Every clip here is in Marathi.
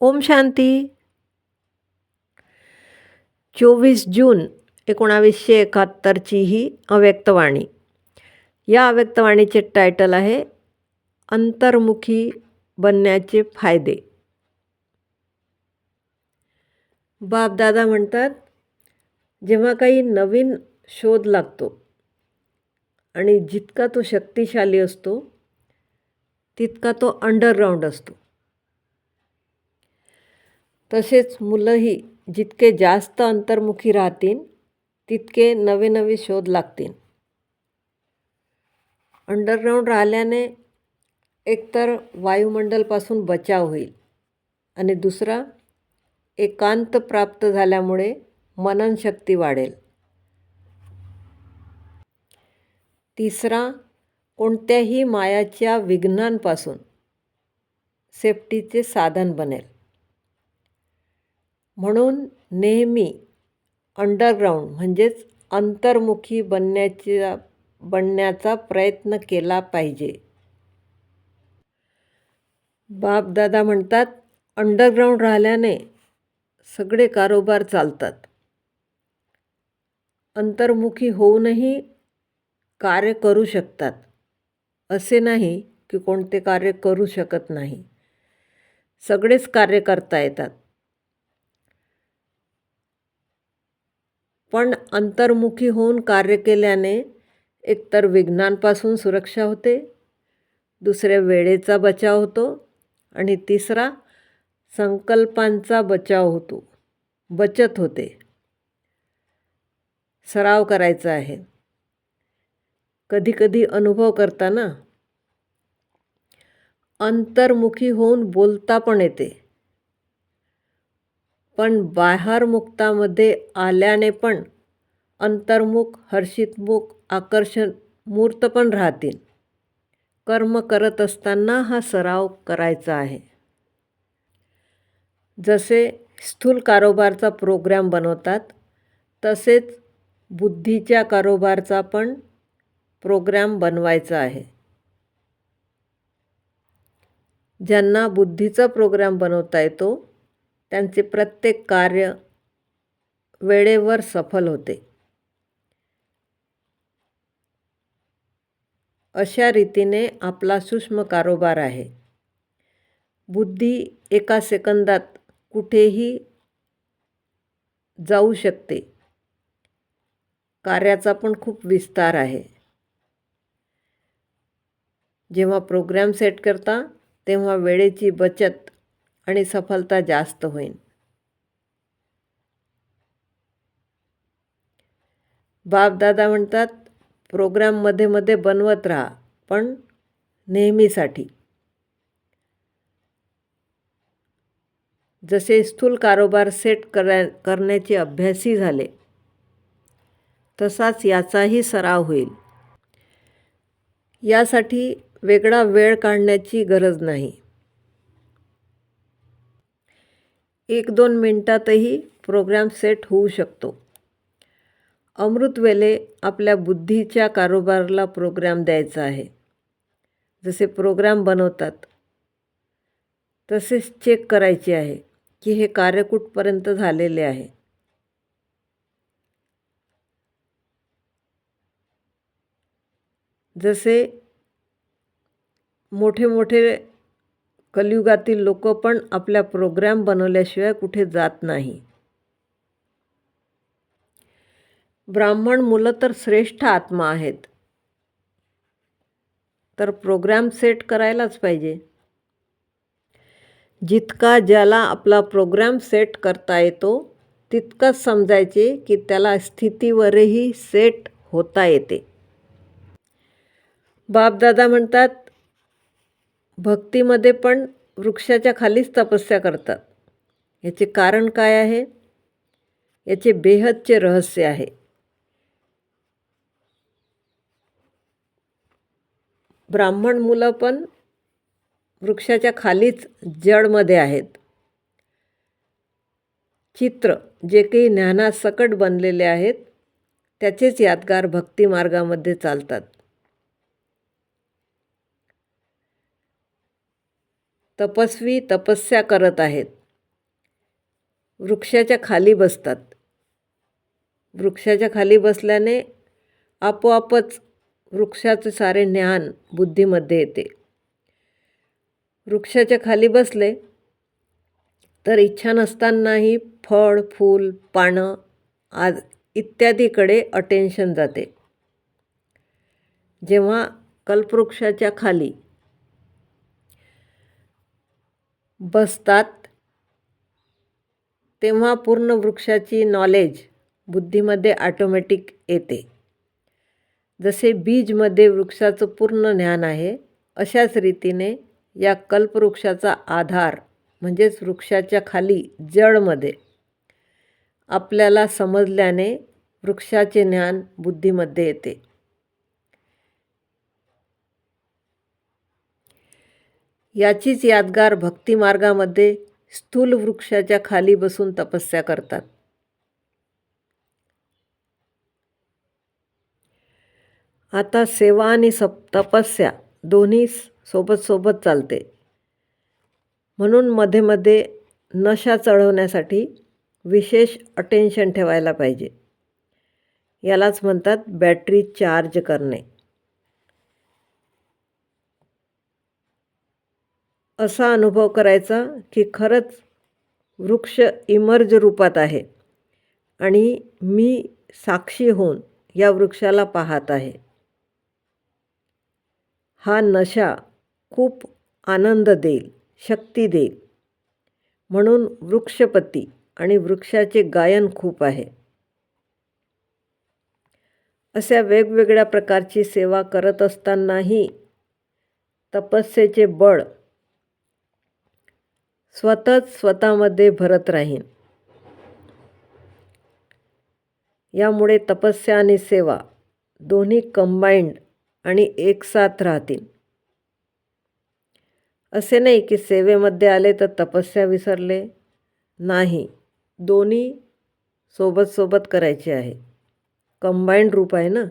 ओम शांती. 24 जून 1971ची ही अव्यक्तवाणी. या अव्यक्तवाणीचे टायटल आहे अंतर्मुखी बनण्याचे फायदे. बापदादा म्हणतात, जेव्हा काही नवीन शोध लागतो आणि जितका तो शक्तिशाली असतो तितका तो अंडरग्राऊंड असतो. तसेच मुलंही जितके जास्त अंतर्मुखी राहतील तितके नवे नवे शोध लागतील. अंडरग्राऊंड राहिल्याने एकतर वायुमंडलपासून बचाव होईल आणि दुसरा एकांत प्राप्त झाल्यामुळे मननशक्ती वाढेल. तिसरा, कोणत्याही मायाच्या विघ्नांपासून सेफ्टीचे साधन बनेल. म्हणून नेहमी अंडरग्राऊंड म्हणजेच अंतर्मुखी बनण्याचा प्रयत्न केला पाहिजे. बापदादा म्हणतात, अंडरग्राऊंड राहिल्याने सगळे कारोबार चालतात. अंतर्मुखी होऊनही कार्य करू शकतात. असे नाही की कोणते कार्य करू शकत नाही. सगळेच कार्य करता येतात. पण अंतर्मुखी होऊन कार्य केल्याने एकतर विघ्नांपासून सुरक्षा होते, दुसऱ्या वेळेचा बचाव होतो आणि तिसरा संकल्पांचा बचत होते. सराव करायचा आहे. कधी अनुभव करताना अंतर्मुखी होऊन बोलता पण येते, पण बाह्यमुक्तामध्ये आल्याने पण अंतर्मुख, हर्षितमुख, आकर्षण मूर्त पण राहतील. कर्म करत असताना हा सराव करायचा आहे. जसे स्थूल कारोबारचा प्रोग्राम बनवतात तसेच बुद्धीच्या कारोबारचा पण प्रोग्राम बनवायचा आहे. ज्यांना बुद्धीचा प्रोग्राम बनवता येतो त्यांचे प्रत्येक कार्य वेळेवर सफल होते. अशा रीतीने आपला सूक्ष्म कारोबार आहे. बुद्धी एका सेकंदात कुठेही जाऊ शकते. कार्याचा पण खूप विस्तार आहे. जेव्हा प्रोग्राम सेट करता तेव्हा वेळेची बचत आणि सफलता जास्त होईल. बापदादा म्हणतात, प्रोग्राम मध्ये मध्ये बनवत राहा, पण नेहमीसाठी. जसे स्थूल कारोबार सेट करण्याचे अभ्यासी झाले तसाच याचाही सराव होईल. यासाठी वेगळा वेळ काढण्याची गरज नाही. 1-2 मिनिटातही प्रोग्राम सेट होऊ शकतो. अमृतवेले आपल्या बुद्धीच्या कारोबाराला प्रोग्राम द्यायचा आहे. जसे प्रोग्राम बनवतात तसेच चेक करायचे आहे की हे कार्य कुठपर्यंत झालेले आहे. जसे मोठे कलियुगातील लोक पण आपल्या प्रोग्राम बनवल्याशिवाय कुठे जात नाही. ब्राह्मण मुलं तर श्रेष्ठ आत्मा आहेत, तर प्रोग्राम सेट करायलाच पाहिजे. जितका ज्याला आपला प्रोग्राम सेट करता येतो तितकंच समजायचे की त्याला स्थितीवरही सेट होता येते. बापदादा म्हणतात, भक्तीमध्ये पण वृक्षाच्या खालीच तपस्या करतात. याचे कारण काय आहे? याचे बेहदचे रहस्य आहे. ब्राह्मण मुलं पण वृक्षाच्या खालीच जडमध्ये आहेत. चित्र जे काही ज्ञानासकट बनलेले आहेत त्याचेच यादगार भक्ती मार्गामध्ये चालतात. तपस्वी तपस्या करत आहेत वृक्षाच्या खाली बसतात. वृक्षाच्या खाली बसल्याने आपोआपच वृक्षाचे सारे ज्ञान बुद्धीमध्ये येते. वृक्षाच्या खाली बसले तर इच्छा नसतानाही फळ, फूल, पानं इत्यादीकडे अटेन्शन जाते. जेव्हा कल्पवृक्षाच्या खाली बसतात तेव्हा पूर्ण वृक्षाची नॉलेज बुद्धीमध्ये ऑटोमॅटिक येते. जसे बीजमध्ये वृक्षाचं पूर्ण ज्ञान आहे, अशाच रीतीने या कल्पवृक्षाचा आधार म्हणजेच वृक्षाच्या खाली जडमध्ये आपल्याला समजल्याने वृक्षाचे ज्ञान बुद्धीमध्ये येते. याचीच यादगार भक्तिमार्गामध्ये स्थूल वृक्षाच्या खाली बसून तपस्या करतात. आता सेवा आणि तपस्या दोन्ही सोबत चालते. म्हणून मध्ये मध्ये नशा चढवण्यासाठी विशेष अटेन्शन ठेवायला पाहिजे. यालाच म्हणतात बॅटरी चार्ज करणे. असा अनुभव करायचा की खरंच वृक्ष इमर्ज रूपात आहे आणि मी साक्षी होऊन या वृक्षाला पाहत आहे. हा नशा खूप आनंद देईल, शक्ती देईल. म्हणून वृक्षपती आणि वृक्षाचे गायन खूप आहे. अशा वेगवेगळ्या प्रकारची सेवा करत असतानाही तपस्येचे बळ स्वतःमध्ये भरत राहीन. यामुळे तपस्या आणि सेवा दोन्ही कंबाईंड आणि एकसाथ राहतील. असे नाही की सेवेमध्ये आले तर तपस्या विसरले. नाही, दोन्ही सोबत करायचे आहे. कंबाईंड रूप आहे ना.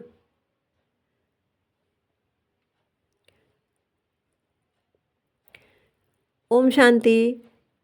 ओम शांती.